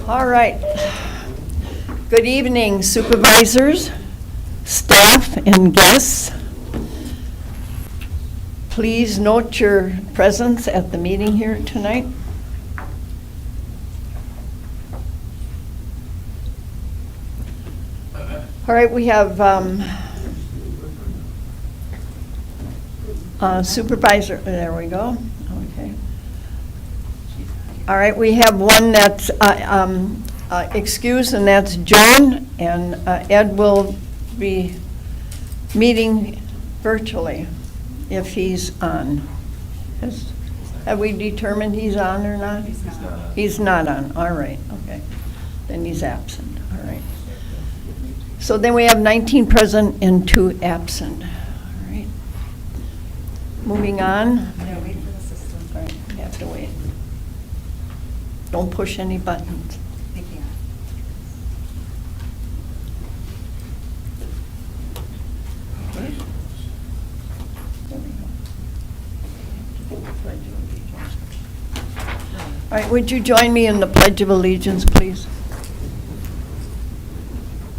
All right. Good evening, supervisors, staff, and guests. Please note your presence at the meeting here tonight. All right, we have supervisor, there we go. Okay. All right, we have one that's excused, and that's Joan, and Ed will be meeting virtually if he's on. Have we determined he's on or not? He's not. He's not on, all right, okay. Then he's absent, all right. So then we have 19 present and 2 absent, all right. Moving on. Yeah, wait for the system. All right, we have to wait. Don't push any buttons. They can't. There we go. Pledge of Allegiance. All right, would you join me in the Pledge of Allegiance, please?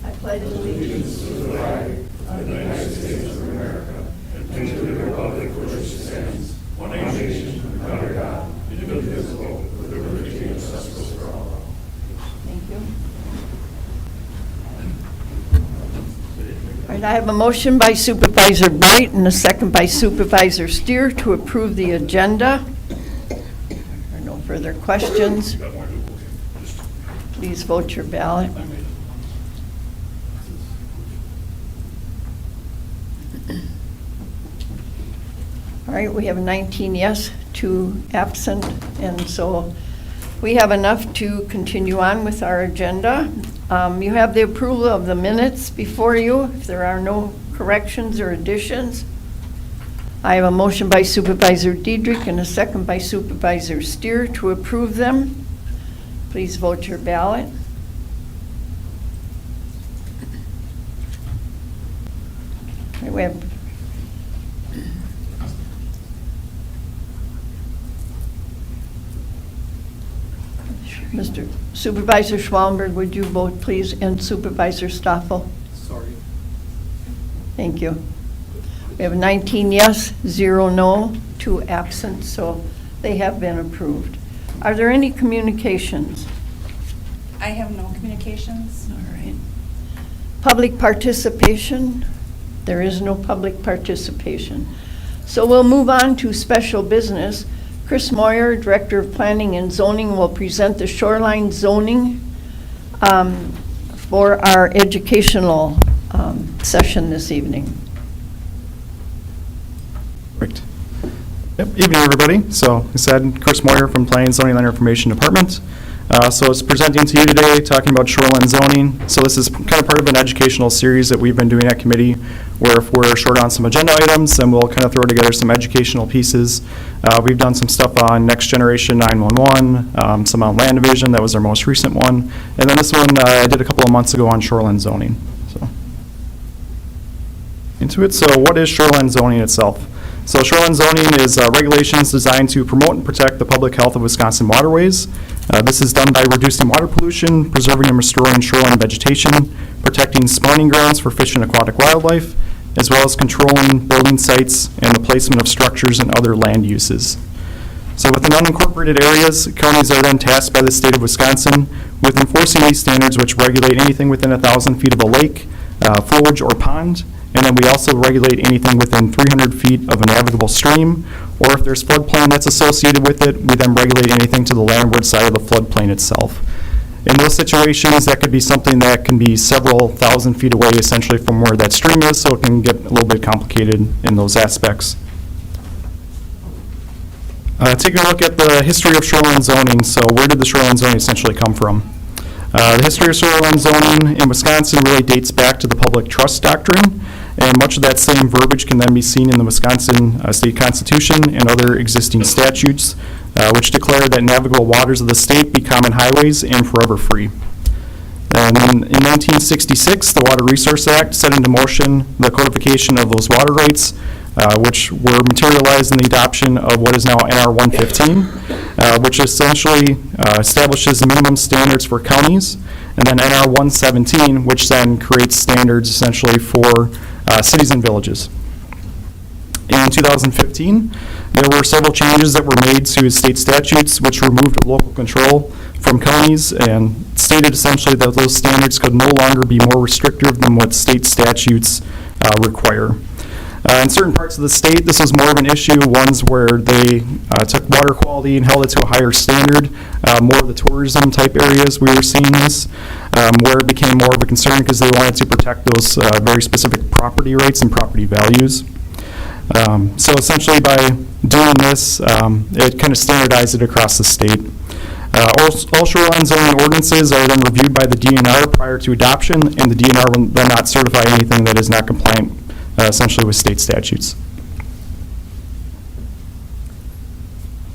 I pledge allegiance to the flag of the United States of America and to the republic for which it stands, one nation, under God, indivisible, with liberty and justice for all. Thank you. All right, I have a motion by Supervisor Bright and a second by Supervisor Steer to approve the agenda. There are no further questions. Please vote your ballot. All right, we have 19 yes, 2 absent, and so we have enough to continue on with our agenda. You have the approval of the minutes before you. If there are no corrections or additions, I have a motion by Supervisor Diedrich and a second by Supervisor Steer to approve them. Please vote your ballot. Okay, we have Mr. Supervisor Schwallenberg, would you vote, please, and Supervisor Stoffel? Sorry. Thank you. We have 19 yes, 0 no, 2 absent, so they have been approved. Are there any communications? I have no communications. All right. Public participation? There is no public participation. So we'll move on to special business. Chris Moyer, Director of Planning and Zoning, will present the shoreline zoning for our educational session this evening. Great. Yep, evening everybody. So, like I said, Chris Moyer from Planning and Zoning Land Information Department. So it's presenting to you today, talking about shoreline zoning. So this is kind of part of an educational series that we've been doing at committee, where if we're short on some agenda items, then we'll kind of throw together some educational pieces. We've done some stuff on Next Generation 911, some on land division, that was our most recent one. And then this one I did a couple of months ago on shoreline zoning. So, into it. So what is shoreline zoning itself? So shoreline zoning is regulations designed to promote and protect the public health of Wisconsin waterways. This is done by reducing water pollution, preserving and restoring shoreline vegetation, protecting spawning grounds for fish and aquatic wildlife, as well as controlling building sites and the placement of structures and other land uses. So within unincorporated areas, counties are then tasked by the state of Wisconsin with enforcing these standards, which regulate anything within 1,000 feet of a lake, flowage, or pond. And then we also regulate anything within 300 feet of a navigable stream, or if there's floodplain that's associated with it, we then regulate anything to the landward side of the floodplain itself. In those situations, that could be something that can be several thousand feet away, essentially, from where that stream is, so it can get a little bit complicated in those aspects. Taking a look at the history of shoreline zoning. So where did the shoreline zoning essentially come from? The history of shoreline zoning in Wisconsin really dates back to the public trust doctrine. and much of that same verbiage can then be seen in the Wisconsin State Constitution and other existing statutes, which declare that navigable waters of the state be common highways and forever free. And then in 1966, the Water Resource Act set into motion the codification of those water rights, which were materialized in the adoption of what is now NR 115, which essentially establishes the minimum standards for counties, and then NR 117, which then creates standards essentially for cities and villages. In 2015, there were several changes that were made to state statutes which removed local control from counties and stated essentially that those standards could no longer be more restrictive than what state statutes require. In certain parts of the state, this was more of an issue, ones where they took water quality and held it to a higher standard. More of the tourism type areas we were seeing this, where it became more of a concern because they wanted to protect those very specific property rights and property values. So essentially by doing this, it kind of standardized it across the state. All shoreline zoning ordinances are then reviewed by the DNR prior to adoption, and the DNR will then not certify anything that is not compliant essentially with state statutes.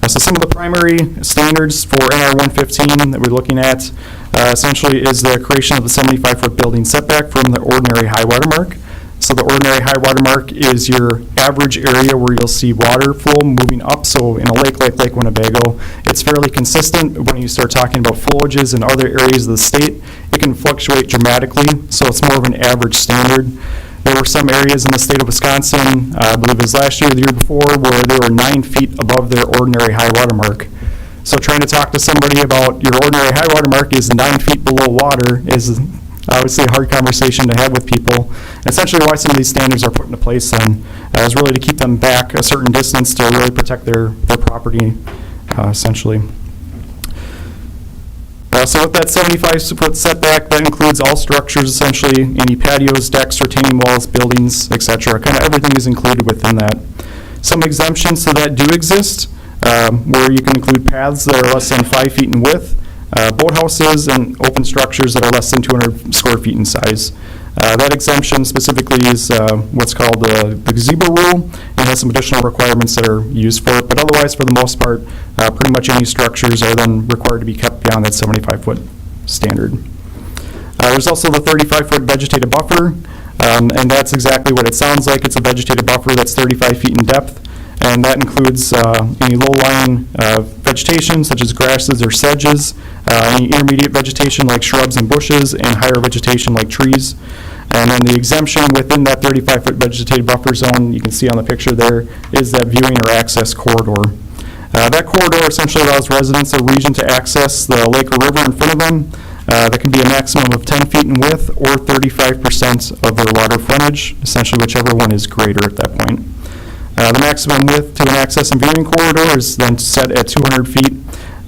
So some of the primary standards for NR 115 that we're looking at essentially is the creation of the 75-foot building setback from the ordinary high water mark. So the ordinary high water mark is your average area where you'll see water flow moving up. So in a lake like Lake Winnebago, it's fairly consistent. But when you start talking about flowages in other areas of the state, it can fluctuate dramatically. So it's more of an average standard. There were some areas in the state of Wisconsin, I believe it was last year or the year before, where they were 9 feet above their ordinary high water mark. So trying to talk to somebody about your ordinary high water mark is 9 feet below water is obviously a hard conversation to have with people. Essentially why some of these standards are put into place then is really to keep them back a certain distance to really protect their property, essentially. So with that 75-foot setback, that includes all structures, essentially, any patios, decks, retaining walls, buildings, etc. Kind of everything is included within that. Some exemptions to that do exist, where you can include paths that are less than 5 feet in width, boathouses, and open structures that are less than 200 square feet in size. That exemption specifically is what's called the gazebo rule, and has some additional requirements that are used for it. But otherwise, for the most part, pretty much any structures are then required to be kept beyond that 75-foot standard. There's also the 35-foot vegetative buffer, and that's exactly what it sounds like. It's a vegetative buffer that's 35 feet in depth, and that includes any low-lying vegetation, such as grasses or sedges, any intermediate vegetation like shrubs and bushes, and higher vegetation like trees. And then the exemption within that 35-foot vegetative buffer zone, you can see on the picture there, is that viewing or access corridor. That corridor essentially allows residents of the region to access the lake or river in front of them. That can be a maximum of 10 feet in width or 35% of their water frontage, essentially whichever one is greater at that point. The maximum width to an access and viewing corridor is then set at 200 feet.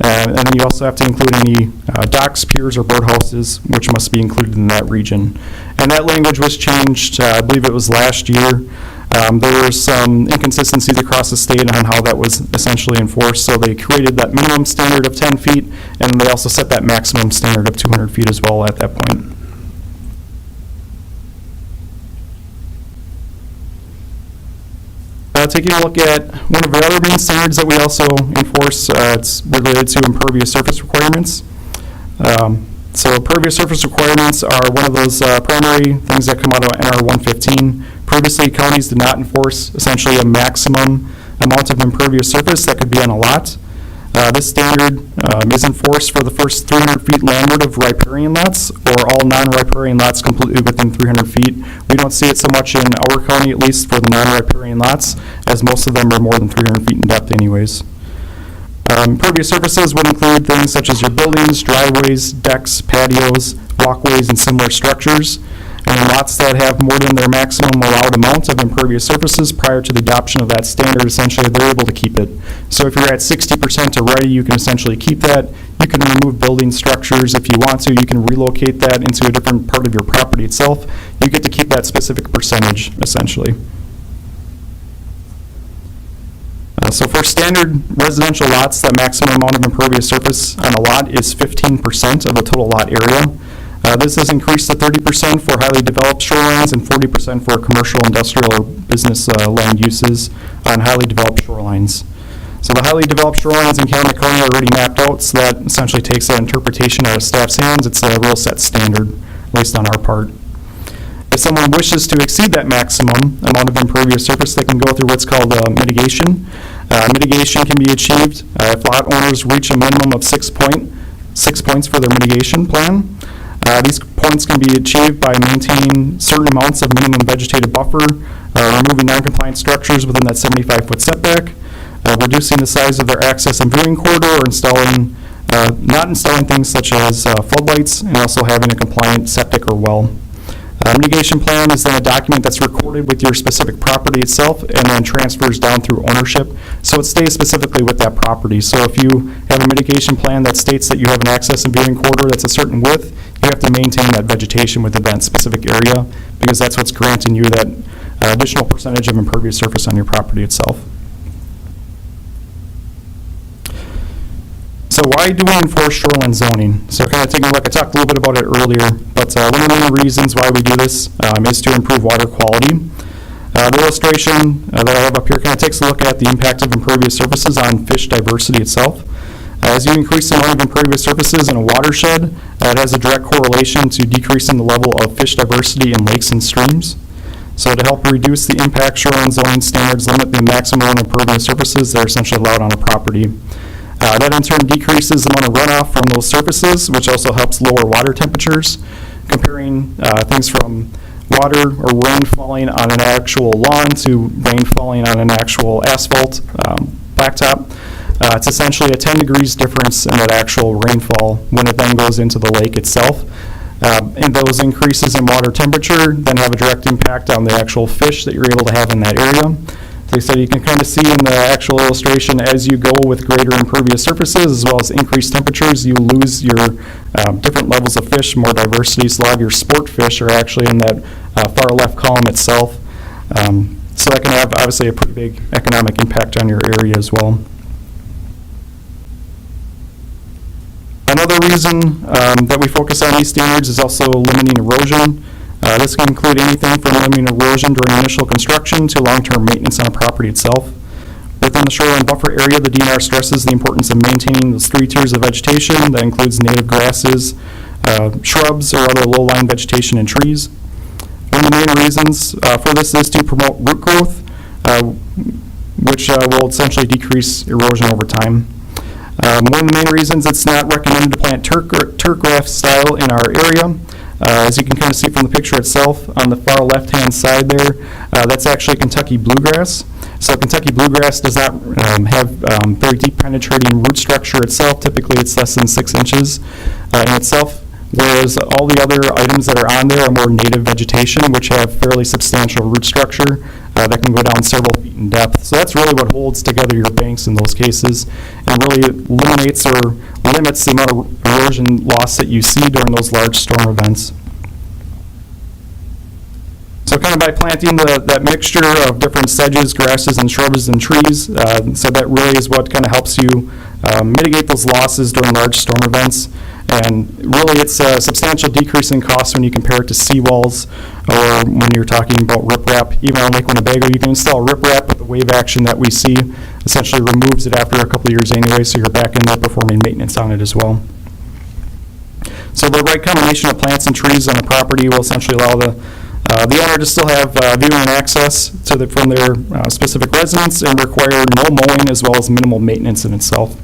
And then you also have to include any docks, piers, or boathouses, which must be included in that region. And that language was changed, I believe it was last year. There were some inconsistencies across the state on how that was essentially enforced. So they created that minimum standard of 10 feet, and they also set that maximum standard of 200 feet as well at that point. Taking a look at one of the other main standards that we also enforce, it's related to impervious surface requirements. So impervious surface requirements are one of those primary things that come out of NR 115. Previously, counties did not enforce essentially a maximum amount of impervious surface that could be on a lot. This standard is enforced for the first 300 feet landward of riparian lots, or all non-riparian lots completely within 300 feet. We don't see it so much in our county, at least for the non-riparian lots, as most of them are more than 300 feet in depth anyways. Impervious surfaces would include things such as your buildings, driveways, decks, patios, walkways, and similar structures. And lots that have more than their maximum allowed amount of impervious surfaces prior to the adoption of that standard, essentially they're able to keep it. So if you're at 60% already, you can essentially keep that. You can remove building structures if you want to. You can relocate that into a different part of your property itself. You get to keep that specific percentage, essentially. So for standard residential lots, the maximum amount of impervious surface on a lot is 15% of the total lot area. This is increased to 30% for highly developed shorelines and 40% for commercial, industrial, or business land uses on highly developed shorelines. So the highly developed shorelines in Calumet County are already mapped out, so that essentially takes that interpretation out of staff's hands. It's a real set standard, at least on our part. If someone wishes to exceed that maximum amount of impervious surface, they can go through what's called mitigation. Mitigation can be achieved if lot owners reach a minimum of 6 points for their mitigation plan. These points can be achieved by maintaining certain amounts of minimum vegetative buffer, removing non-compliant structures within that 75-foot setback, reducing the size of their access and viewing corridor, or not installing things such as floodlights, and also having a compliant septic or well. Mitigation plan is then a document that's recorded with your specific property itself and then transfers down through ownership, so it stays specifically with that property. So if you have a mitigation plan that states that you have an access and viewing corridor that's a certain width, you have to maintain that vegetation within that specific area, because that's what's granting you that additional percentage of impervious surface on your property itself. So why do we enforce shoreline zoning? So kind of taking a look, I talked a little bit about it earlier, but one of the main reasons why we do this is to improve water quality. The illustration that I have up here kind of takes a look at the impact of impervious surfaces on fish diversity itself. As you increase the amount of impervious surfaces in a watershed, it has a direct correlation to decreasing the level of fish diversity in lakes and streams. So to help reduce the impact, shoreline zoning standards limit the maximum amount of impervious surfaces that are essentially allowed on a property. That in turn decreases the amount of runoff from those surfaces, which also helps lower water temperatures. Comparing things from water or rain falling on an actual lawn to rain falling on an actual asphalt blacktop, it's essentially a 10 degrees difference in that actual rainfall when it then goes into the lake itself. And those increases in water temperature then have a direct impact on the actual fish that you're able to have in that area. Like I said, you can kind of see in the actual illustration, as you go with greater impervious surfaces as well as increased temperatures, you lose your different levels of fish, more diversity. So a lot of your sport fish are actually in that far left column itself. So that can have obviously a pretty big economic impact on your area as well. Another reason that we focus on these standards is also limiting erosion. This can include anything from limiting erosion during initial construction to long-term maintenance on a property itself. Within the shoreline buffer area, the DNR stresses the importance of maintaining those 3 tiers of vegetation. That includes native grasses, shrubs, or other low-lying vegetation and trees. One of the main reasons for this is to promote root growth, which will essentially decrease erosion over time. One of the main reasons it's not recommended to plant turfgrass style in our area. As you can kind of see from the picture itself, on the far left-hand side there, that's actually Kentucky bluegrass. So Kentucky bluegrass does not have very deep penetrating root structure itself. Typically it's less than 6 inches in itself, whereas all the other items that are on there are more native vegetation, which have fairly substantial root structure that can go down several feet in depth. So that's really what holds together your banks in those cases and really eliminates or limits the amount of erosion loss that you see during those large storm events. So kind of by planting that mixture of different sedges, grasses, and shrubs and trees, so that really is what kind of helps you mitigate those losses during large storm events. And really it's a substantial decrease in cost when you compare it to seawalls or when you're talking about riprap. Even on Lake Winnebago, you can install riprap, but the wave action that we see essentially removes it after a couple of years anyway, so you're back in there performing maintenance on it as well. So the right combination of plants and trees on the property will essentially allow the owner to still have viewing and access to from their specific residence and require no mowing as well as minimal maintenance in itself.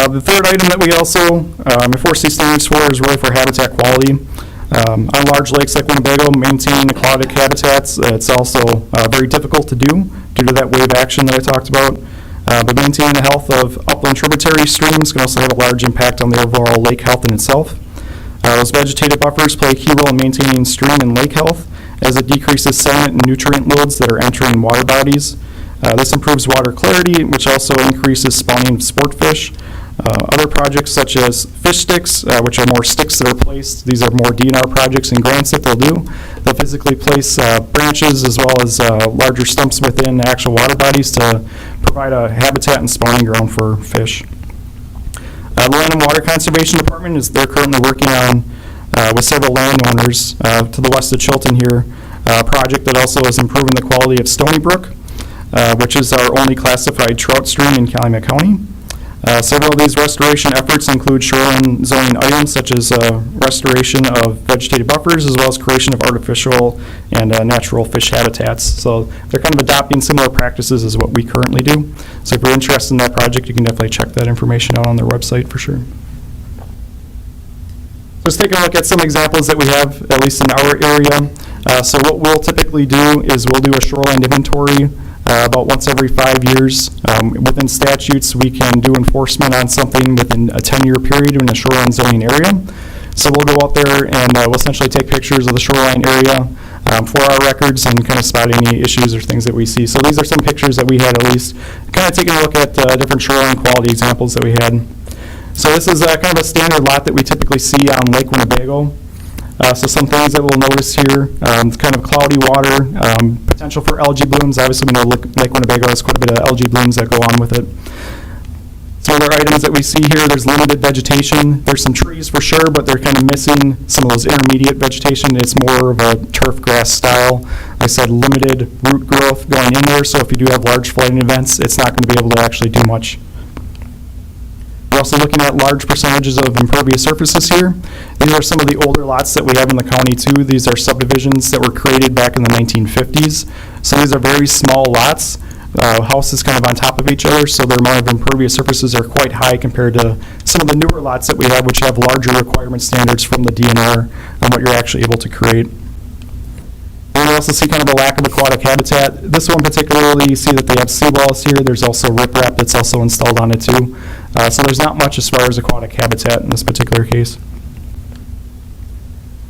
The third item that we also enforce these standards for is really for habitat quality. On large lakes like Winnebago, maintaining aquatic habitats, it's also very difficult to do due to that wave action that I talked about. But maintaining the health of upland tributary streams can also have a large impact on the overall lake health in itself. Those vegetative buffers play a key role in maintaining stream and lake health as it decreases sediment and nutrient loads that are entering water bodies. This improves water clarity, which also increases spawning of sport fish. Other projects such as fish sticks, which are more sticks that are placed. These are more DNR projects and grants that they'll do. They'll physically place branches as well as larger stumps within actual water bodies to provide a habitat and spawning ground for fish. The Land and Water Conservation Department they're currently working on with several landowners to the west of Chilton here, a project that also is improving the quality of Stony Brook, which is our only classified trout stream in Calumet County. Several of these restoration efforts include shoreline zoning items such as restoration of vegetative buffers as well as creation of artificial and natural fish habitats. So they're kind of adopting similar practices as what we currently do. So if you're interested in that project, you can definitely check that information out on their website for sure. Let's take a look at some examples that we have, at least in our area. So what we'll typically do is we'll do a shoreline inventory about once every 5 years. Within statutes, we can do enforcement on something within a 10-year period in a shoreline zoning area. So we'll go out there and we'll essentially take pictures of the shoreline area for our records and kind of spot any issues or things that we see. So these are some pictures that we had, at least kind of taking a look at different shoreline quality examples that we had. So this is kind of a standard lot that we typically see on Lake Winnebago. So some things that we'll notice here, kind of cloudy water, potential for algae blooms. Obviously we know Lake Winnebago has quite a bit of algae blooms that go on with it. Some other items that we see here, there's limited vegetation. There's some trees for sure, but they're kind of missing some of those intermediate vegetation. It's more of a turf grass style. I said limited root growth going in there, so if you do have large flooding events, it's not going to be able to actually do much. We're also looking at large percentages of impervious surfaces here. These are some of the older lots that we have in the county too. These are subdivisions that were created back in the 1950s. So these are very small lots. Houses kind of on top of each other, so their amount of impervious surfaces are quite high compared to some of the newer lots that we have, which have larger requirement standards from the DNR on what you're actually able to create. And we also see kind of a lack of aquatic habitat. This one particularly, you see that they have seawalls here. There's also riprap that's also installed on it too. So there's not much as far as aquatic habitat in this particular case.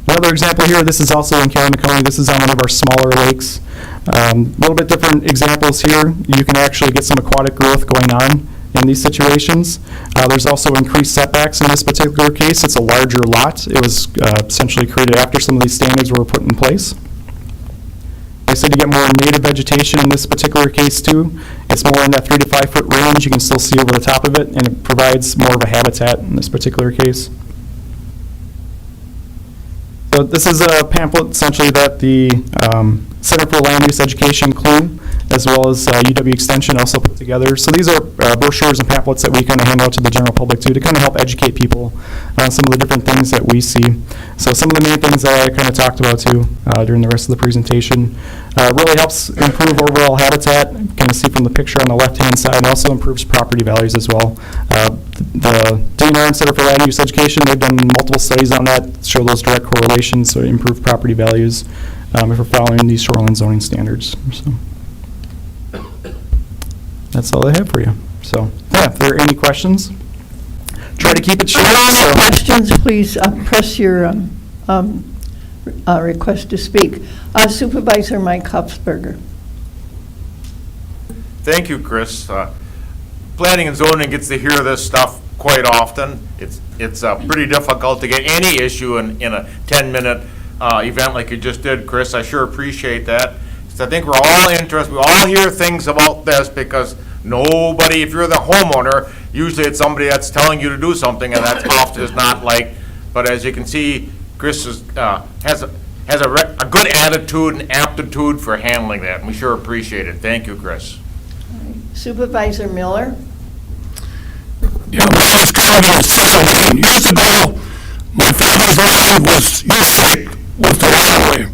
Another example here, this is also in Calumet County. This is on one of our smaller lakes. A little bit different examples here. You can actually get some aquatic growth going on in these situations. There's also increased setbacks in this particular case. It's a larger lot. It was essentially created after some of these standards were put in place. I said to get more native vegetation in this particular case too. It's more in that 3 to 5 foot range. You can still see over the top of it, and it provides more of a habitat in this particular case. So this is a pamphlet essentially that the Center for Land Use Education, CLUE, as well as UW Extension also put together. So these are brochures and pamphlets that we kind of hand out to the general public too, to kind of help educate people on some of the different things that we see. So some of the main things that I kind of talked about too during the rest of the presentation. Really helps improve overall habitat. You kind of see from the picture on the left-hand side, and also improves property values as well. The DNR and Center for Land Use Education, they've done multiple studies on that, show those direct correlations, so improve property values if we're following these shoreline zoning standards. So that's all I have for you. So yeah, if there are any questions, try to keep it short. Any questions, please press your request to speak. Supervisor Mike Hofsberger. Thank you, Chris. Planning and zoning gets to hear this stuff quite often. It's pretty difficult to get any issue in a 10-minute event like you just did, Chris. I sure appreciate that. So I think we're all interested. We all hear things about this because nobody, if you're the homeowner, usually it's somebody that's telling you to do something, and that's often is not like. But as you can see, Chris has a good attitude and aptitude for handling that, and we sure appreciate it. Thank you, Chris. Supervisor Miller. Yeah, my name is Carl. 17 years ago, my family's land was U-shaped with the waterway.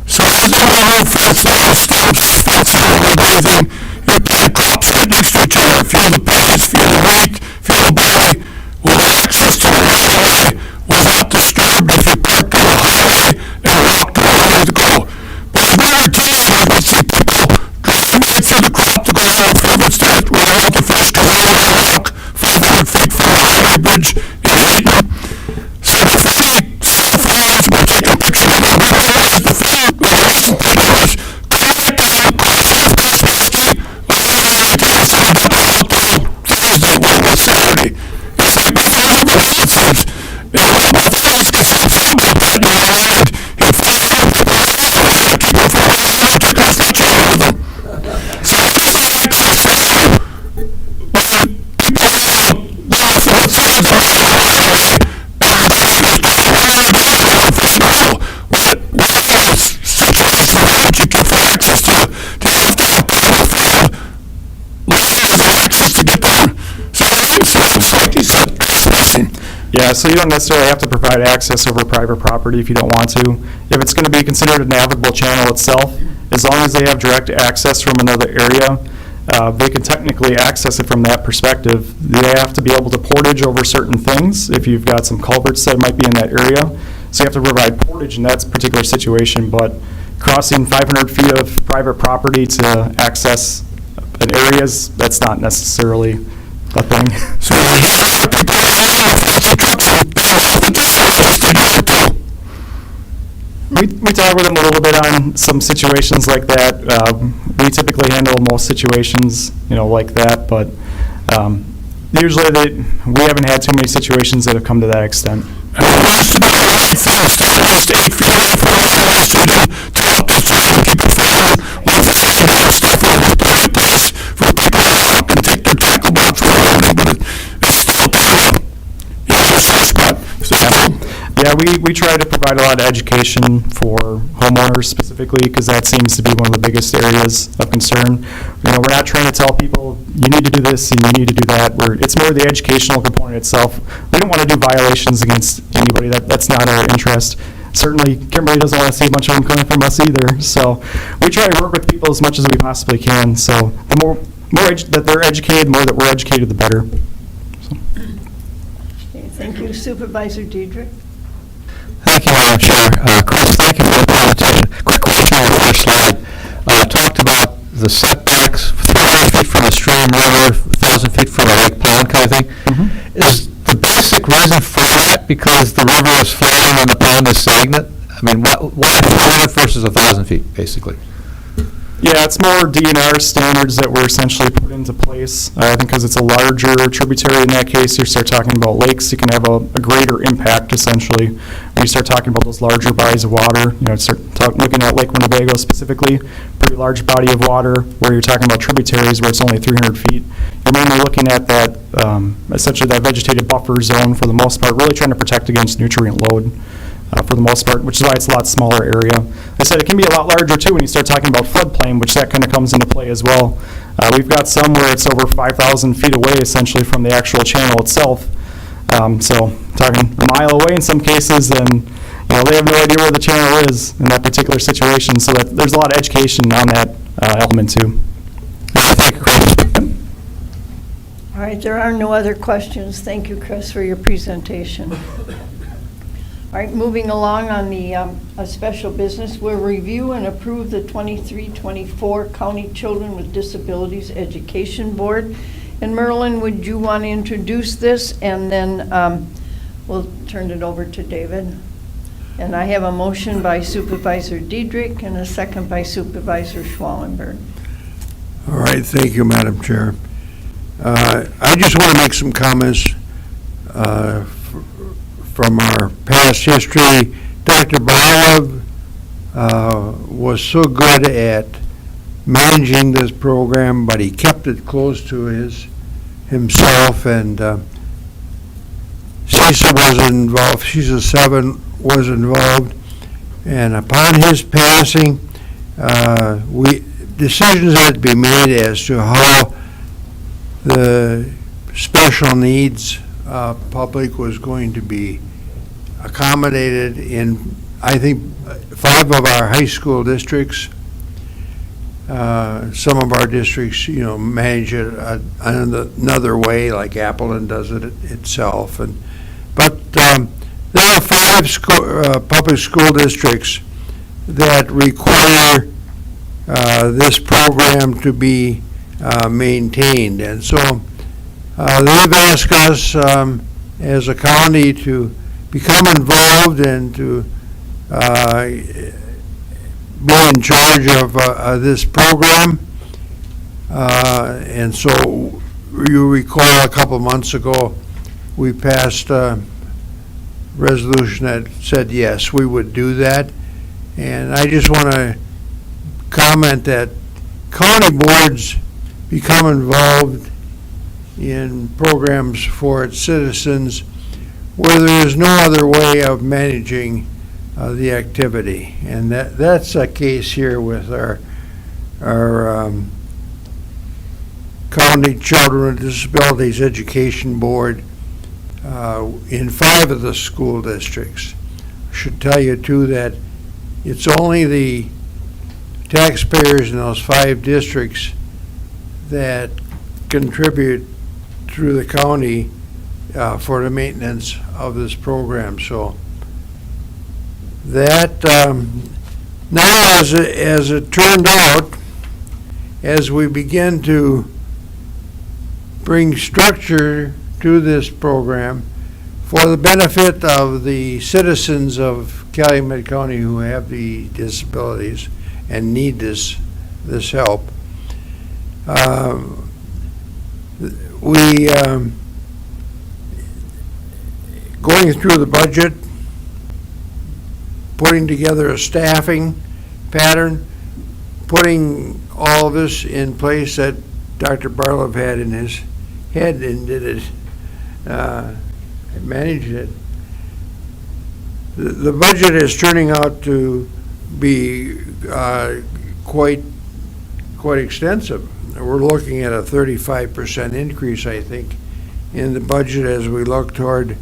So as the railroad fence now stops, fence and everything, you plant crops right next to each other. Feel the peas, feel the wheat, feel the barley. Well, the access to the railway was not disturbed if you parked on the highway and walked a long way to go. But I guarantee you, I would see people driving right through the crop to go down Fairmont Street where all the fish come out of the rock 500 feet from the highway bridge in Hayden. So the farmers will take a picture of the river, the food, the racing pictures, collect them, cross Thursday, Wednesday, Saturday. It's like my father says, and my father's got some food like that in my land. He flies up to the railroad to go for a railroad to cross the channel with them. So I feel like access to when people have well, for what's correct? You said trespassing. Yeah, so you don't necessarily have to provide access over private property if you don't want to. If it's going to be considered a navigable channel itself, as long as they have direct access from another area, they can technically access it from that perspective. They have to be able to portage over certain things if you've got some culverts that might be in that area. So you have to provide portage in that particular situation, but crossing 500 feet of private property to access an area, that's not necessarily a thing. So when you have people that have fancy trucks and with the surface, they do it too. We talk with them a little bit on some situations like that. We typically handle most situations, like that, but usually we haven't had too many situations that have come to that extent. And it has to be the right fence, not just 8 feet away from the line, it has to be to help the trail and keep it fair. One thing is to have stuff in the right place for people to walk and take their tackle box or whatever, but it's still kind of, a safe spot. Yeah, we try to provide a lot of education for homeowners specifically because that seems to be one of the biggest areas of concern. We're not trying to tell people you need to do this and you need to do that. It's more the educational component itself. We don't want to do violations against anybody. That's not our interest. Certainly, Kimberly doesn't want to see a bunch of them coming from us either. So we try to work with people as much as we possibly can. So the more that they're educated, the more that we're educated, the better. Okay, thank you. Supervisor Diedrich? Thank you, Madam Chair. Chris, thank you for the presentation. Quick question on the first slide. Talked about the setbacks, 300 feet from the stream, river, 1,000 feet from a lake pond kind of thing. Mm-hmm. Is the basic reason for that because the river is flowing and the pond is stagnant? I mean, why 300 versus 1,000 feet, basically? Yeah, it's more DNR standards that were essentially put into place. I think because it's a larger tributary in that case, you start talking about lakes, you can have a greater impact essentially. When you start talking about those larger bodies of water, looking at Lake Winnebago specifically, pretty large body of water, where you're talking about tributaries where it's only 300 feet. You're mainly looking at that, essentially that vegetated buffer zone for the most part, really trying to protect against nutrient load. For the most part, which is why it's a lot smaller area. I said it can be a lot larger too when you start talking about floodplain, which that kind of comes into play as well. We've got some where it's over 5,000 feet away essentially from the actual channel itself. So talking a mile away in some cases, and they have no idea where the channel is in that particular situation. So there's a lot of education on that element too. Thank you, Chris. All right, there are no other questions. Thank you, Chris, for your presentation. All right, moving along on the special business, we'll review and approve the 23-24 County Children with Disabilities Education Board. And Merlin, would you want to introduce this? And then we'll turn it over to David. And I have a motion by Supervisor Diedrich and a second by Supervisor Schwallenberg. All right, thank you, Madam Chair. I just want to make some comments from our past history. Dr. Barlov was so good at managing this program, but he kept it close to himself, and CISA was involved, CISA 7 was involved, and upon his passing, decisions had to be made as to how the special needs public was going to be accommodated in, I think, 5 of our high school districts. Some of our districts, manage it another way, like Appleton does it itself. But there are 5 public school districts that require this program to be maintained. And so they've asked us as a county to become involved and to be in charge of this program. And so you recall a couple months ago, we passed a resolution that said, yes, we would do that. And I just want to comment that county boards become involved in programs for its citizens where there is no other way of managing the activity. And that's a case here with our County Children with Disabilities Education Board in 5 of the school districts. I should tell you, too, that it's only the taxpayers in those 5 districts that contribute through the county for the maintenance of this program. So that, now as it turned out, as we begin to bring structure to this program for the benefit of the citizens of Calumet County who have the disabilities and need this help, we going through the budget, putting together a staffing pattern, putting all of this in place that Dr. Barlov had in his head and did it, managed it. The budget is turning out to be quite extensive. We're looking at a 35% increase, I think, in the budget as we look toward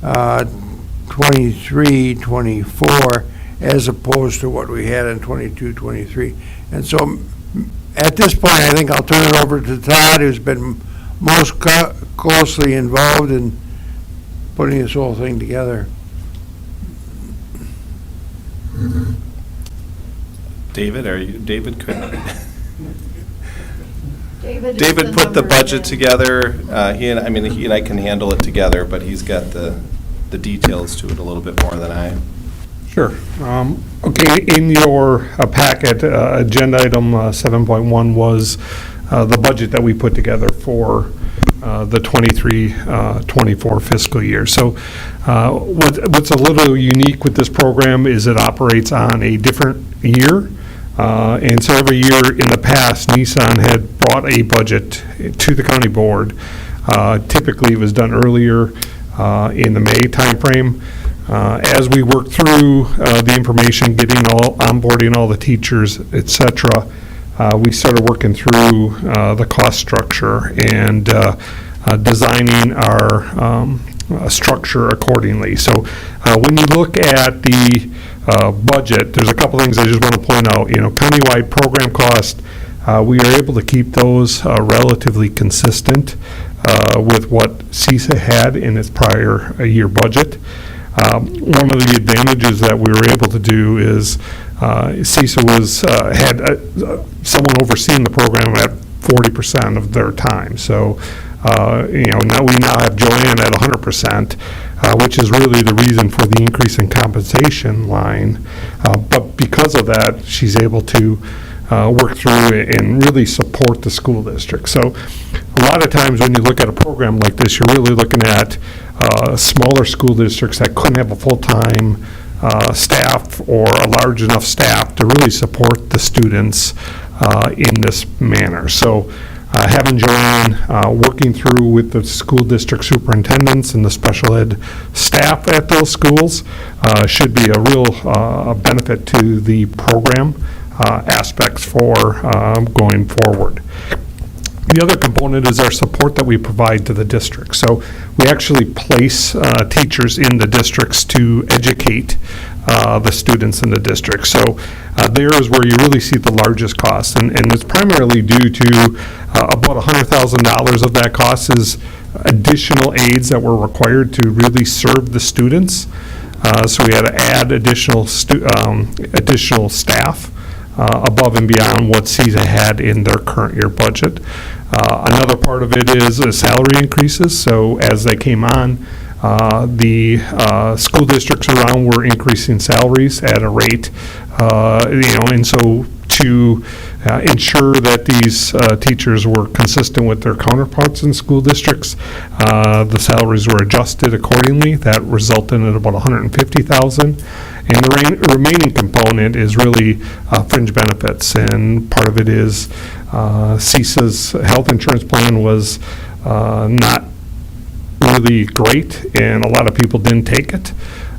23, 24, as opposed to what we had in 22, 23. And so at this point, I think I'll turn it over to Todd, who's been most closely involved in putting this whole thing together. David, could David is David put the number budget man. together. He and I can handle it together, but he's got the details to it a little bit more than I. Sure. Okay, in your packet, agenda item 7.1 was the budget that we put together for the 23-24 fiscal year. So what's a little unique with this program is it operates on a different year. And so every year in the past, Nissan had brought a budget to the county board. Typically, it was done earlier in the May timeframe. As we worked through the information, onboarding all the teachers, et cetera, we started working through the cost structure and designing our structure accordingly. So when you look at the budget, there's a couple things I just want to point out. Countywide program cost, we are able to keep those relatively consistent with what CISA had in its prior year budget. One of the advantages that we were able to do is CISA had someone overseeing the program at 40% of their time. So now we have Joanne at 100%, which is really the reason for the increase in compensation line. But because of that, she's able to work through it and really support the school district. So a lot of times when you look at a program like this, you're really looking at smaller school districts that couldn't have a full-time staff or a large enough staff to really support the students in this manner. So having Joanne working through with the school district superintendents and the special ed staff at those schools should be a real benefit to the program aspects for going forward. The other component is our support that we provide to the district. So we actually place teachers in the districts to educate the students in the district. So there is where you really see the largest cost, and it's primarily due to about $100,000 of that cost is additional aides that were required to really serve the students. So we had to add additional staff above and beyond what CISA had in their current year budget. Another part of it is salary increases. So as they came on, the school districts around were increasing salaries at a rate, and so to ensure that these teachers were consistent with their counterparts in school districts, the salaries were adjusted accordingly. That resulted in about $150,000. And the remaining component is really fringe benefits, and part of it is CISA's health insurance plan was not really great, and a lot of people didn't take it.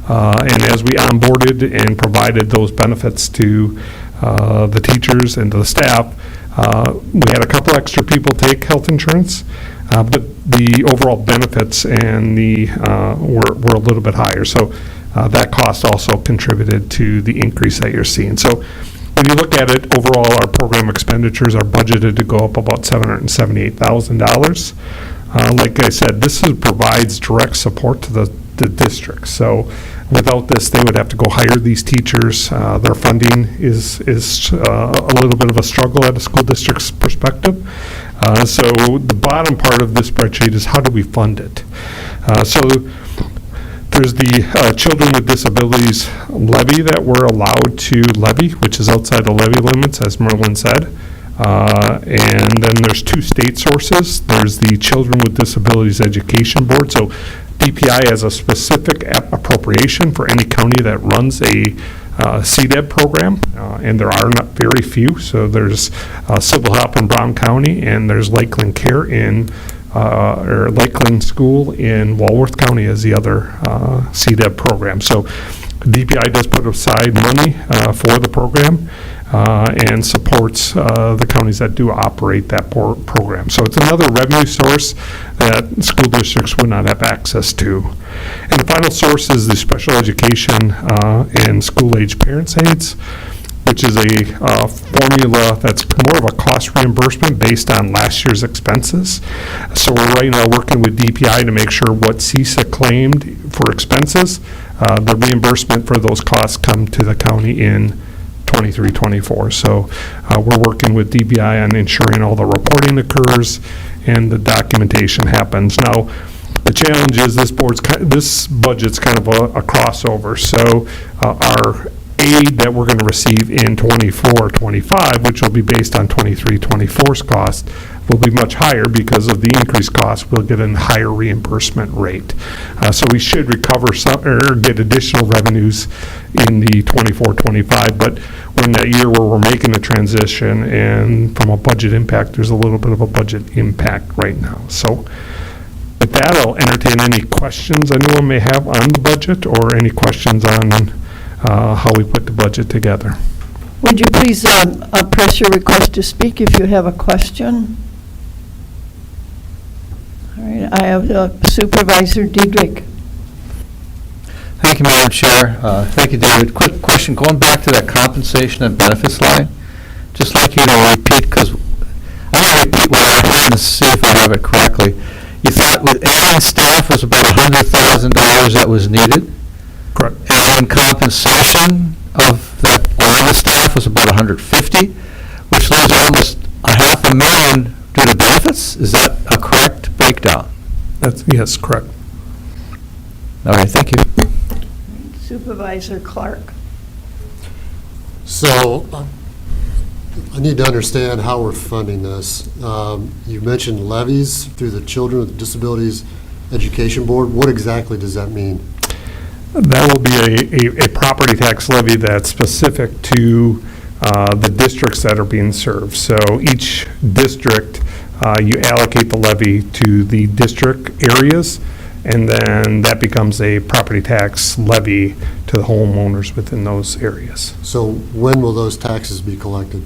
And as we onboarded and provided those benefits to the teachers and to the staff, We had a couple extra people take health insurance, but the overall benefits and were a little bit higher. So that cost also contributed to the increase that you're seeing. So when you look at it, overall, our program expenditures are budgeted to go up about $778,000. Like I said, this provides direct support to the district. So without this, they would have to go hire these teachers. Their funding is a little bit of a struggle at a school district's perspective. So the bottom part of this spreadsheet is how do we fund it? So there's the Children with Disabilities levy that we're allowed to levy, which is outside the levy limits, as Merlin said. And then there's two state sources. There's the Children with Disabilities Education Board. So DPI has a specific appropriation for any county that runs a CDEB program, and there are not very few. So there's Civil Help in Brown County, and there's Lakeland Care or Lakeland School in Walworth County as the other CDEB program. So DPI does put aside money for the program and supports the counties that do operate that program. So it's another revenue source that school districts would not have access to. And the final source is the special education and school-age parents' aids, which is a formula that's more of a cost reimbursement based on last year's expenses. So we're right now working with DPI to make sure what CISA claimed for expenses, the reimbursement for those costs come to the county in 23-24. So we're working with DPI on ensuring all the reporting occurs and the documentation happens. Now, the challenge is this budget's kind of a crossover. So our aid that we're going to receive in 24-25, which will be based on 23-24's cost, will be much higher because of the increased cost. We'll get a higher reimbursement rate. So we should recover some or get additional revenues in the 24-25, but we're in that year where we're making a transition, and from a budget impact, there's a little bit of a budget impact right now. So with that, I'll entertain any questions anyone may have on the budget or any questions on how we put the budget together. Would you please press your request to speak if you have a question? All right, I have Supervisor Diedrich. Thank you, Madam Chair. Thank you, David. Quick question, going back to that compensation and benefits line, just like you to repeat, because I want to repeat what I heard and see if I have it correctly. You thought with adding staff was about $100,000 that was needed? Correct. And compensation of that line of staff was about $150,000, which leaves almost $500,000 due to benefits? Is that a correct breakdown? Yes, correct. All right, thank you. Supervisor Clark. So I need to understand how we're funding this. You mentioned levies through the Children with Disabilities Education Board. What exactly does that mean? That will be a property tax levy that's specific to the districts that are being served. So each district, you allocate the levy to the district areas, and then that becomes a property tax levy to the homeowners within those areas. So when will those taxes be collected?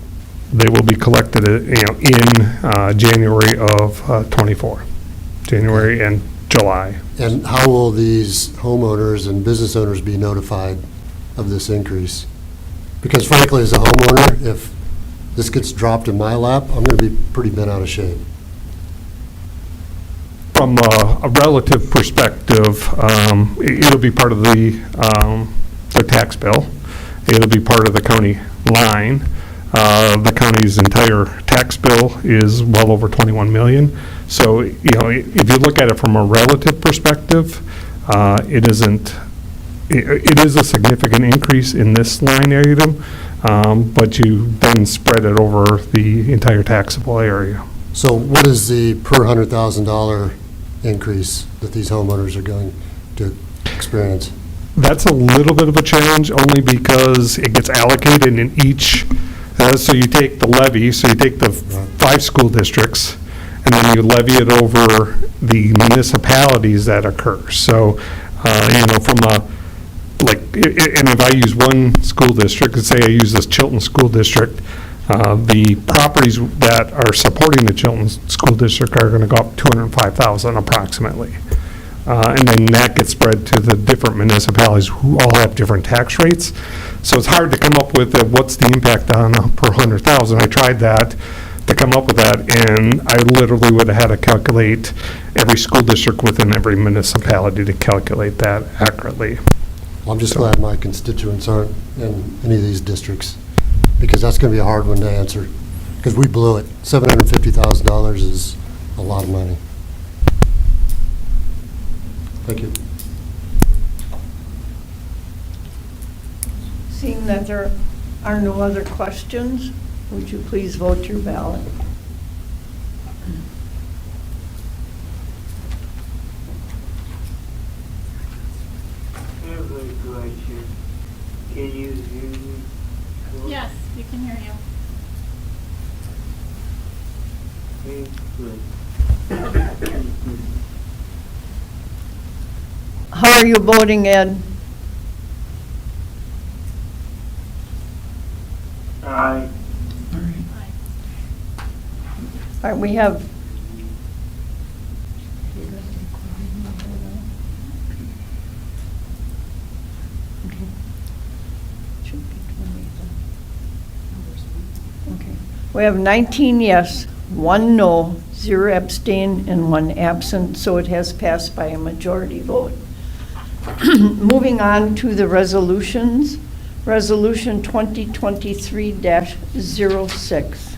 They will be collected, in January of '24, January and July. And how will these homeowners and business owners be notified of this increase? Because frankly, as a homeowner, if this gets dropped in my lap, I'm going to be pretty bent out of shape. From a relative perspective, it'll be part of the tax bill. It'll be part of the county line. The county's entire tax bill is well over 21 million. So, if you look at it from a relative perspective, it is a significant increase in this line item, but you then spread it over the entire taxable area. So what is the per $100,000 increase that these homeowners are going to experience? That's a little bit of a challenge, only because it gets allocated in each. So you take the levy, so you take the 5 school districts, and then you levy it over the municipalities that occur. So, from and if I use one school district, let's say I use this Chilton School District, The properties that are supporting the Chilton School District are going to go up $205,000 approximately. And then that gets spread to the different municipalities who all have different tax rates. So it's hard to come up with what's the impact on per 100,000. I tried that to come up with that, and I literally would have had to calculate every school district within every municipality to calculate that accurately. Well, I'm just glad my constituents aren't in any of these districts, because that's going to be a hard one to answer, because we blew it. $750,000 is a lot of money. Thank you. Seeing that there are no other questions, would you please vote your ballot? I have a question. Can you hear me? Yes, we can hear you. How are you voting, Ed? Aye. All right, we have. Okay. We have 19 yes, 1 no, 0 abstain, and 1 absent, so it has passed by a majority vote. Moving on to the resolutions. Resolution 2023-06.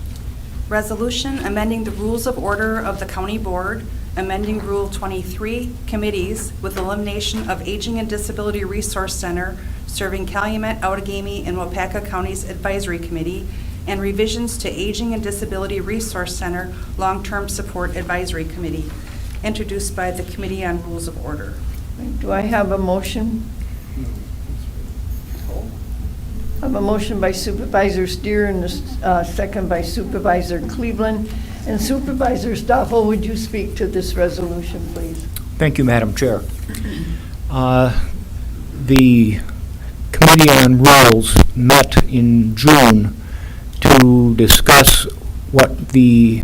Resolution amending the rules of order of the county board, amending Rule 23, committees with elimination of Aging and Disability Resource Center serving Calumet, Outagamie, and Wapaka Counties Advisory Committee, and revisions to Aging and Disability Resource Center Long-Term Support Advisory Committee, introduced by the Committee on Rules of Order. Do I have a motion? I have a motion by Supervisor Steer and a second by Supervisor Cleveland. And Supervisor Stoffel, would you speak to this resolution, please? Thank you, Madam Chair. The Committee on Rules met in June to discuss what the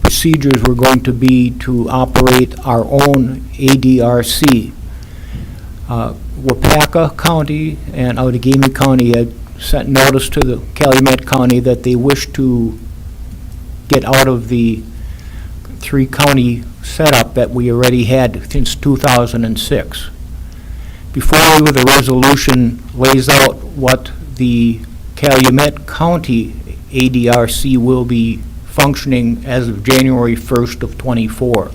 procedures were going to be to operate our own ADRC. Wapaka County and Outagamie County had sent notice to the Calumet County that they wish to get out of the 3-county setup that we already had since 2006. Before you, the resolution lays out what the Calumet County ADRC will be functioning as of January 1st of '24.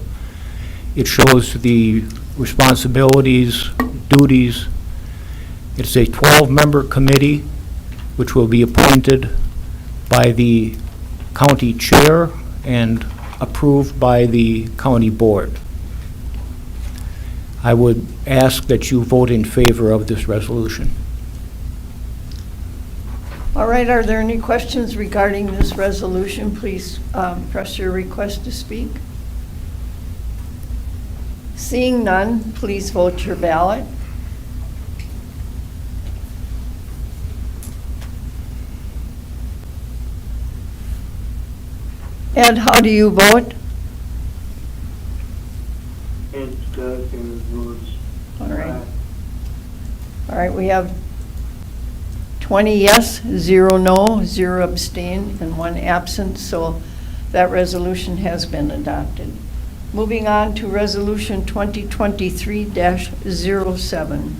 It shows the responsibilities, duties. It's a 12-member committee which will be appointed by the county chair and approved by the county board. I would ask that you vote in favor of this resolution. All right, are there any questions regarding this resolution? Please press your request to speak. Seeing none, please vote your ballot. Ed, how do you vote? It's Doug and votes. All right. All right, we have 20 yes, 0 no, 0 abstain, and 1 absent, so that resolution has been adopted. Moving on to Resolution 2023-07.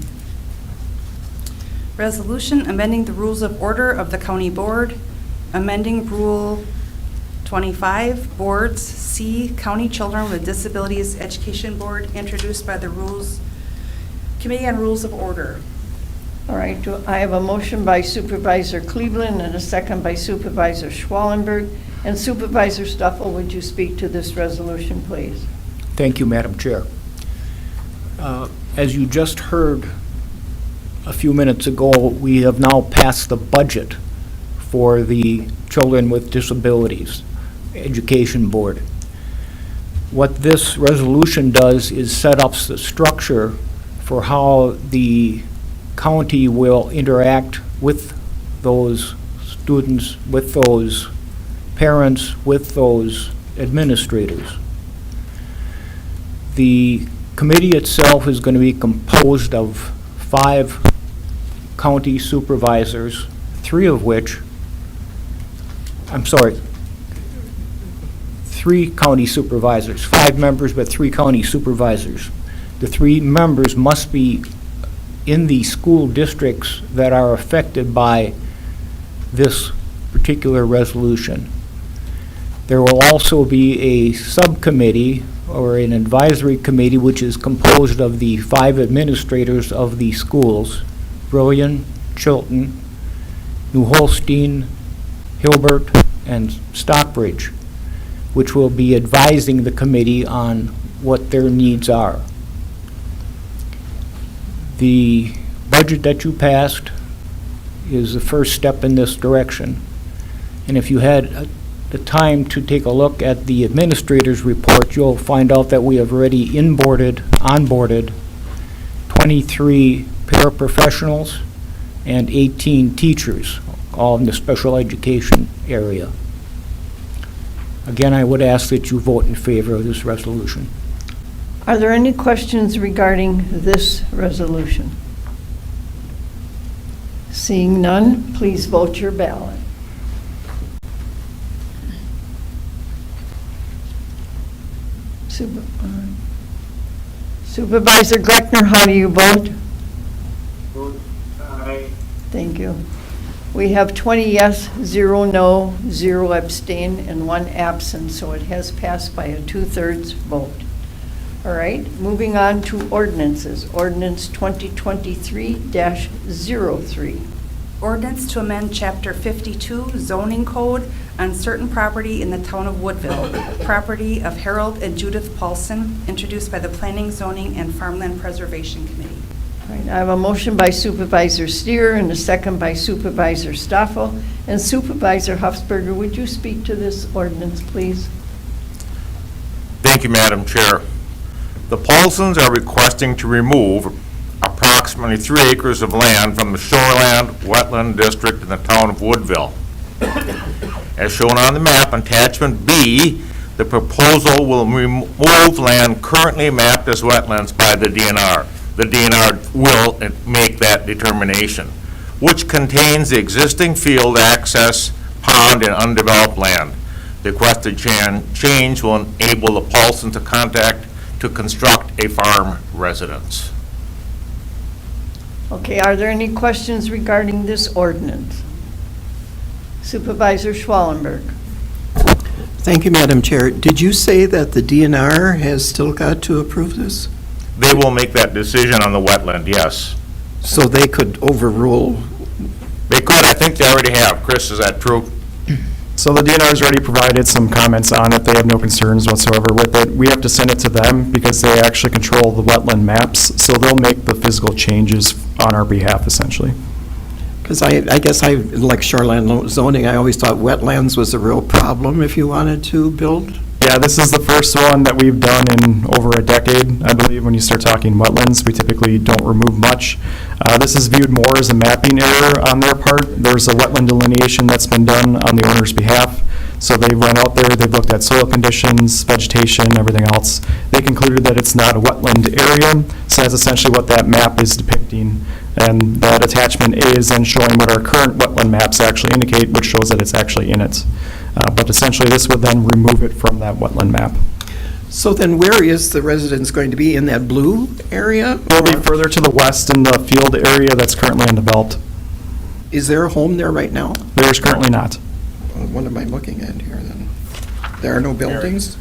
Resolution amending the rules of order of the county board, amending Rule 25, Boards, C, County Children with Disabilities Education Board, introduced by the Committee on Rules of Order. All right, I have a motion by Supervisor Cleveland and a second by Supervisor Schwallenberg. And Supervisor Stoffel, would you speak to this resolution, please? Thank you, Madam Chair. As you just heard a few minutes ago, we have now passed the budget for the Children with Disabilities Education Board. What this resolution does is set up the structure for how the county will interact with those students with those parents, with those administrators. The committee itself is going to be composed of 5 county supervisors, 3 county supervisors, 5 members, but 3 county supervisors. The 3 members must be in the school districts that are affected by this particular resolution. There will also be a subcommittee or an advisory committee which is composed of the 5 administrators of the schools, Brillion, Chilton, New Holstein, Hilbert, and Stockbridge, which will be advising the committee on what their needs are. The budget that you passed is the first step in this direction. And if you had the time to take a look at the administrator's report, you'll find out that we have already onboarded 23 paraprofessionals and 18 teachers, all in the special education area. Again, I would ask that you vote in favor of this resolution. Are there any questions regarding this resolution? Seeing none, please vote your ballot. Supervisor Greckner, how do you vote? Vote aye. Thank you. We have 20 yes, 0 no, 0 abstain, and 1 absent, so it has passed by a 2/3 vote. All right, moving on to ordinances. Ordinance 2023-03. Ordinance to amend Chapter 52 zoning code on certain property in the town of Woodville, property of Harold and Judith Paulson, introduced by the Planning, Zoning, and Farmland Preservation Committee. All right, I have a motion by Supervisor Steer and a second by Supervisor Stoffel. And Supervisor Hufsberger, would you speak to this ordinance, please? Thank you, Madam Chair. The Paulsons are requesting to remove approximately 3 acres of land from the shoreland wetland district in the town of Woodville. As shown on the map, attachment B, the proposal will remove land currently mapped as wetlands by the DNR. The DNR will make that determination, which contains the existing field access, pond, and undeveloped land. The requested change will enable the Paulson to construct a farm residence. Okay, are there any questions regarding this ordinance? Supervisor Schwallenberg. Thank you, Madam Chair. Did you say that the DNR has still got to approve this? They will make that decision on the wetland, yes. So they could overrule? They could, I think they already have. Chris, is that true? So the DNR has already provided some comments on it. They have no concerns whatsoever with it. We have to send it to them because they actually control the wetland maps, so they'll make the physical changes on our behalf, essentially. Because I guess like shoreline zoning, I always thought wetlands was a real problem if you wanted to build. Yeah, this is the first one that we've done in over a decade. I believe when you start talking wetlands, we typically don't remove much. This is viewed more as a mapping error on their part. There's a wetland delineation that's been done on the owner's behalf. So they've run out there, they've looked at soil conditions, vegetation, everything else. They concluded that it's not a wetland area, so that's essentially what that map is depicting. And that attachment A is then showing what our current wetland maps actually indicate, which shows that it's actually in it. But essentially, this would then remove it from that wetland map. So then where is the residence going to be, in that blue area? It'll be further to the west in the field area that's currently undeveloped. Is there a home there right now? There's currently not. What am I looking at here then? There are no buildings?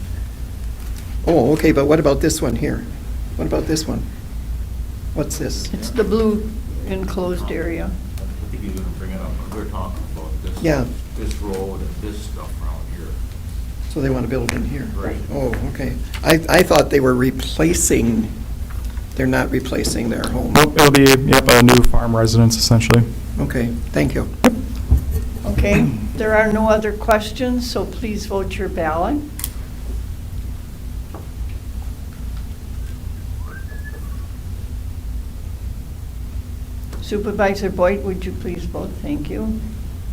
Oh, okay, but what about this one here? What about this one? What's this? It's the blue enclosed area. I think he's going to bring it up. We're talking about this. Yeah. This road and this stuff around here. So they want to build in here? Right. Oh, okay. I thought they were replacing, they're not replacing their home. Nope, it'll be, yep, a new farm residence, essentially. Okay, thank you. Okay, there are no other questions, so please vote your ballot. Supervisor Boyd, would you please vote? Thank you.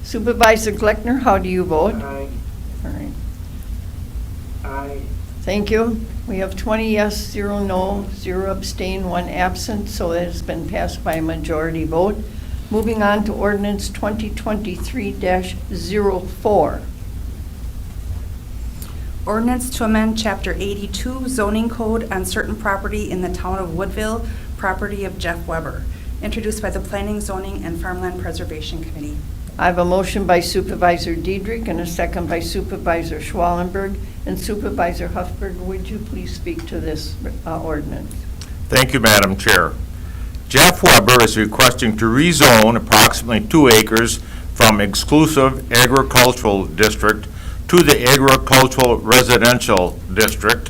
Supervisor Gleckner, how do you vote? Aye. All right. Aye. Thank you. We have 20 yes, 0 no, 0 abstain, 1 absent, so it has been passed by a majority vote. Moving on to ordinance 2023-04. Ordinance to amend Chapter 82 zoning code on certain property in the town of Woodville, property of Jeff Weber, introduced by the Planning, Zoning, and Farmland Preservation Committee. I have a motion by Supervisor Diedrich and a second by Supervisor Schwallenberg. And Supervisor Huffberg, would you please speak to this ordinance? Thank you, Madam Chair. Jeff Weber is requesting to rezone approximately 2 acres from exclusive agricultural district to the agricultural residential district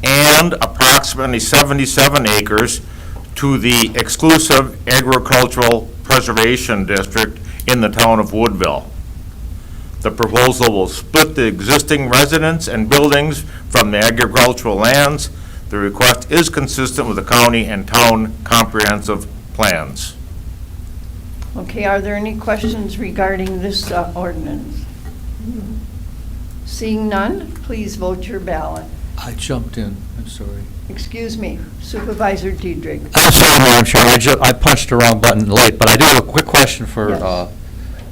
and approximately 77 acres to the exclusive agricultural preservation district in the town of Woodville. The proposal will split the existing residents and buildings from the agricultural lands. The request is consistent with the county and town comprehensive plans. Okay, are there any questions regarding this ordinance? Seeing none, please vote your ballot. I jumped in, I'm sorry. Excuse me, Supervisor Diedrich. I'm sorry, Madam Chair, I punched the wrong button late, but I do have a quick question for Yes.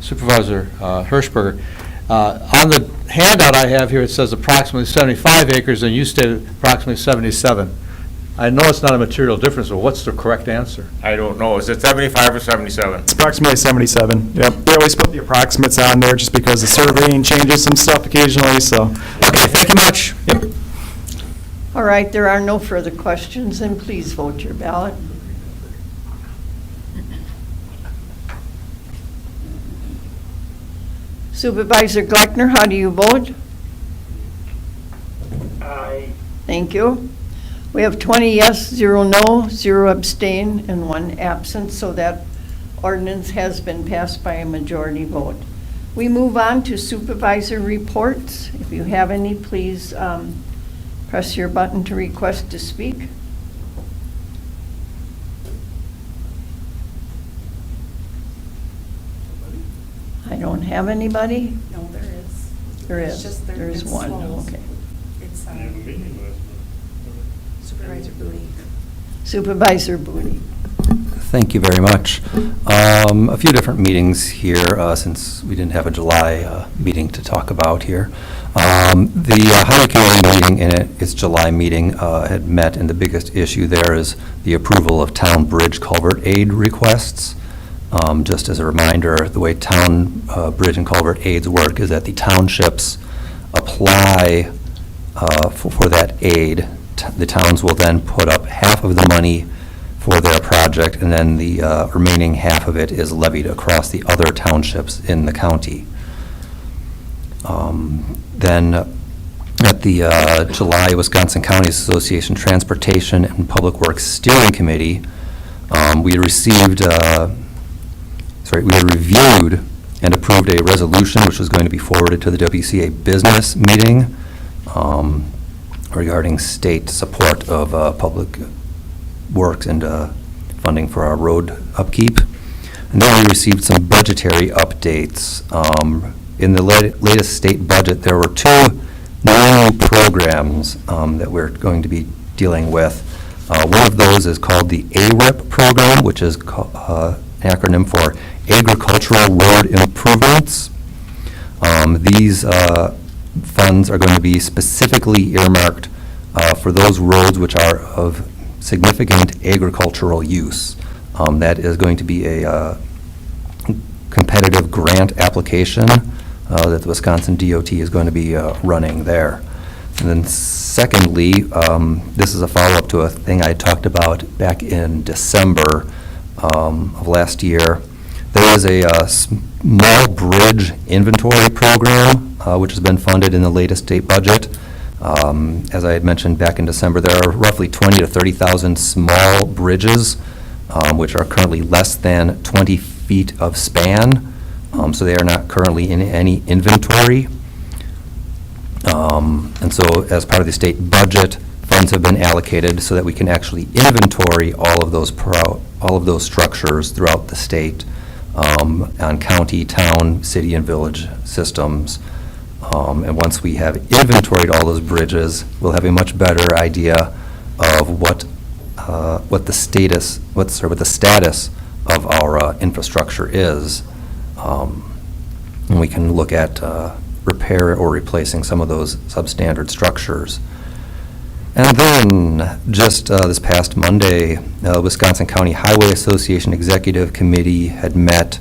Supervisor Hirschberger. On the handout I have here, it says approximately 75 acres, and you stated approximately 77. I know it's not a material difference, but what's the correct answer? I don't know, is it 75 or 77? It's approximately 77. Yep. They always put the approximates on there just because the surveying changes some stuff occasionally, so. Okay, thank you much. Yep. All right, there are no further questions, and please vote your ballot. Supervisor Gleckner, how do you vote? Aye. Thank you. We have 20 yes, 0 no, 0 abstain, and 1 absent, so that ordinance has been passed by a majority vote. We move on to supervisor reports. If you have any, please press your button to request to speak. I don't have anybody. No, there is. There It's is. just There is it's one, closed. okay. It's Supervisor Booty. Supervisor Booty. Thank you very much. A few different meetings here, since we didn't have a July meeting to talk about here. The Highway Committee meeting in its July meeting had met, and the biggest issue there is the approval of town bridge culvert aid requests. Just as a reminder, the way town bridge and culvert aids work is that the townships apply for that aid. The towns will then put up half of the money for their project, and then the remaining half of it is levied across the other townships in the county. Then at the July Wisconsin Counties Association Transportation and Public Works Steering Committee, we received, we reviewed and approved a resolution which was going to be forwarded to the WCA business meeting regarding state support of public works and funding for our road upkeep. And then we received some budgetary updates. In the latest state budget, there were 2 new programs that we're going to be dealing with. One of those is called the ARIP program, which is an acronym for Agricultural Road Improvements. These funds are going to be specifically earmarked for those roads which are of significant agricultural use. That is going to be a competitive grant application that the Wisconsin DOT is going to be running there. And then secondly, this is a follow-up to a thing I talked about back in December of last year. There is a small bridge inventory program which has been funded in the latest state budget. As I had mentioned back in December, there are roughly 20 to 30,000 small bridges which are currently less than 20 feet of span, so they are not currently in any inventory. And so as part of the state budget, funds have been allocated so that we can actually inventory all of those structures throughout the state on county, town, city, and village systems. And once we have inventoried all those bridges, we'll have a much better idea of what the status of our infrastructure is. And we can look at repair or replacing some of those substandard structures. And then, just this past Monday, Wisconsin County Highway Association Executive Committee had met.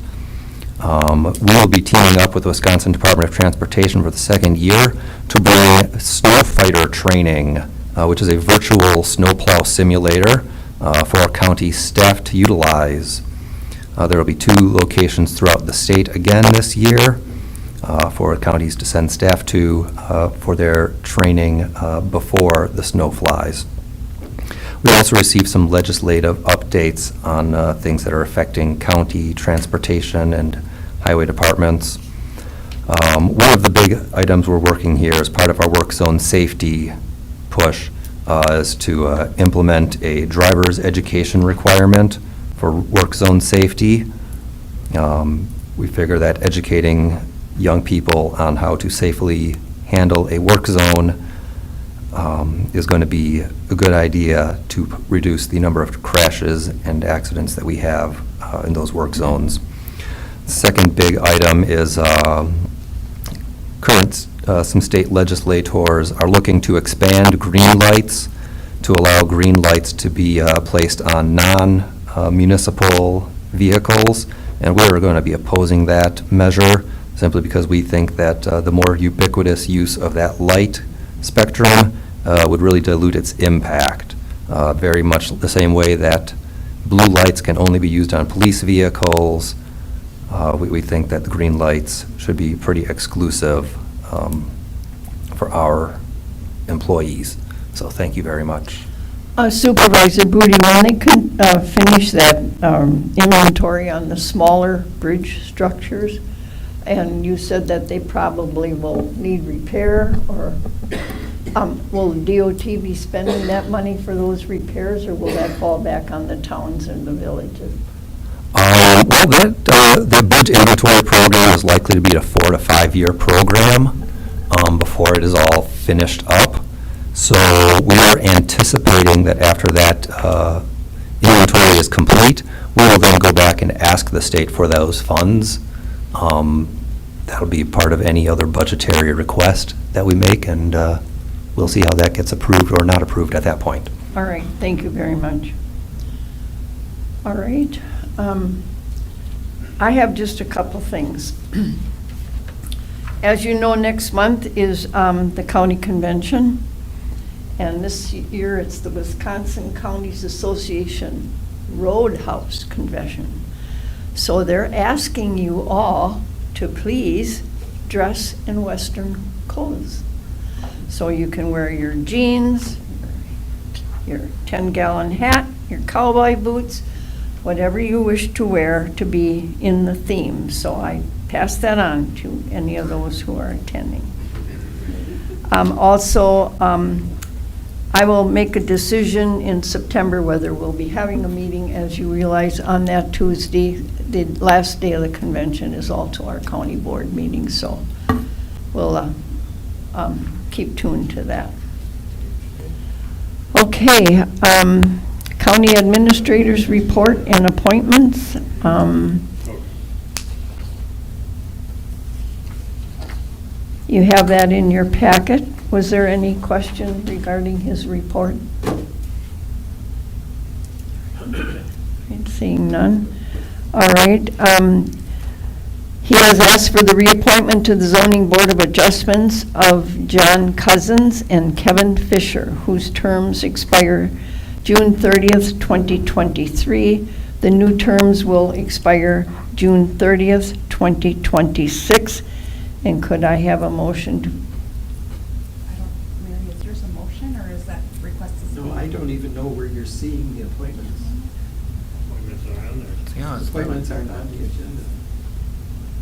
We will be teaming up with the Wisconsin Department of Transportation for the second year to bring snow fighter training, which is a virtual snowplow simulator for our county staff to utilize. There will be 2 locations throughout the state again this year for counties to send staff to for their training before the snow flies. We also received some legislative updates on things that are affecting county transportation and highway departments. One of the big items we're working here as part of our work zone safety push is to implement a driver's education requirement for work zone safety. We figure that educating young people on how to safely handle a work zone is going to be a good idea to reduce the number of crashes and accidents that we have in those work zones. The second big item is some state legislators are looking to expand green lights to allow green lights to be placed on non-municipal vehicles, and we're going to be opposing that measure simply because we think that the more ubiquitous use of that light spectrum would really dilute its impact. Very much the same way that blue lights can only be used on police vehicles, we think that the green lights should be pretty exclusive for our employees. So thank you very much. Supervisor Booty, when they can finish that inventory on the smaller bridge structures, and you said that they probably will need repair, or will DOT be spending that money for those repairs, or will that fall back on the towns and the villages? Well, the bridge inventory program is likely to be a 4 to 5 year program before it is all finished up. So we are anticipating that after that inventory is complete, we will then go back and ask the state for those funds. That'll be part of any other budgetary request that we make, and we'll see how that gets approved or not approved at that point. All right, thank you very much. All right. I have just a couple things. As you know, next month is the county convention, and this year it's the Wisconsin Counties Association Roadhouse Convention. So they're asking you all to please dress in Western clothes. So you can wear your jeans, your 10-gallon hat, your cowboy boots, whatever you wish to wear to be in the theme. So I pass that on to any of those who are attending. Also, I will make a decision in September whether we'll be having a meeting. As you realize, on that Tuesday, the last day of the convention is also our county board meeting, so we'll keep tuned to that. Okay, county administrators report and appointments. You have that in your packet. Was there any question regarding his report? Seeing none. All right. He has asked for the reappointment to the Zoning Board of Adjustments of John Cousins and Kevin Fisher, whose terms expire June 30th, 2023. The new terms will expire June 30th, 2026. And could I have a motion to? Mary, is there a motion, or is that request to speak? No, I don't even know where you're seeing the appointments. Appointments are on there. Appointments aren't on the agenda.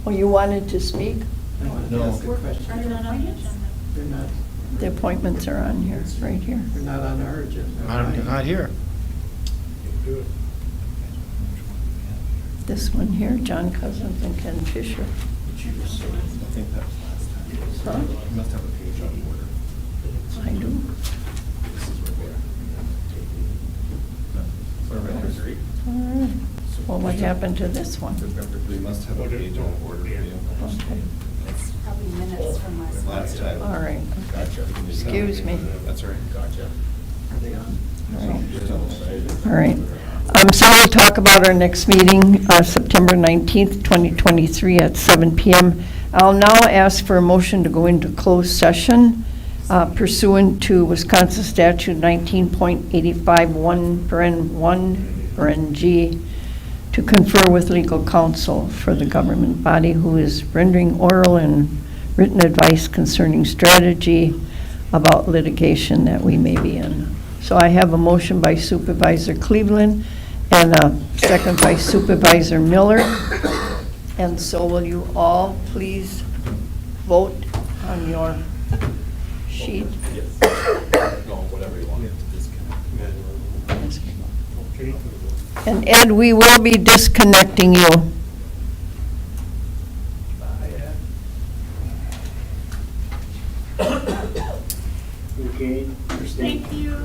Oh, you wanted to speak? I wanted to ask a question. Are there appointments? They're not. The appointments are on here, right here. They're not on our agenda. Not here. Do it. This one here, John Cousins and Ken Fisher. I think that was last time. Huh? You must have a page on order. I do. This is where we are. Everybody agree? All right. Well, what happened to this one? We must have a page on order for you. Okay. It's probably minutes from Last time. All right. Gotcha. Excuse me. That's all right. Gotcha. Are they on? All right. So we'll talk about our next meeting, September 19th, 2023 at 7 PM. I'll now ask for a motion to go into closed session pursuant to Wisconsin Statute 19.85 1 G, to confer with legal counsel for the government body who is rendering oral and written advice concerning strategy about litigation that we may be in. So I have a motion by Supervisor Cleveland and a second by Supervisor Miller. And so will you all please vote on your sheet? No, whatever you want. And Ed, we will be disconnecting you. Okay. Thank you.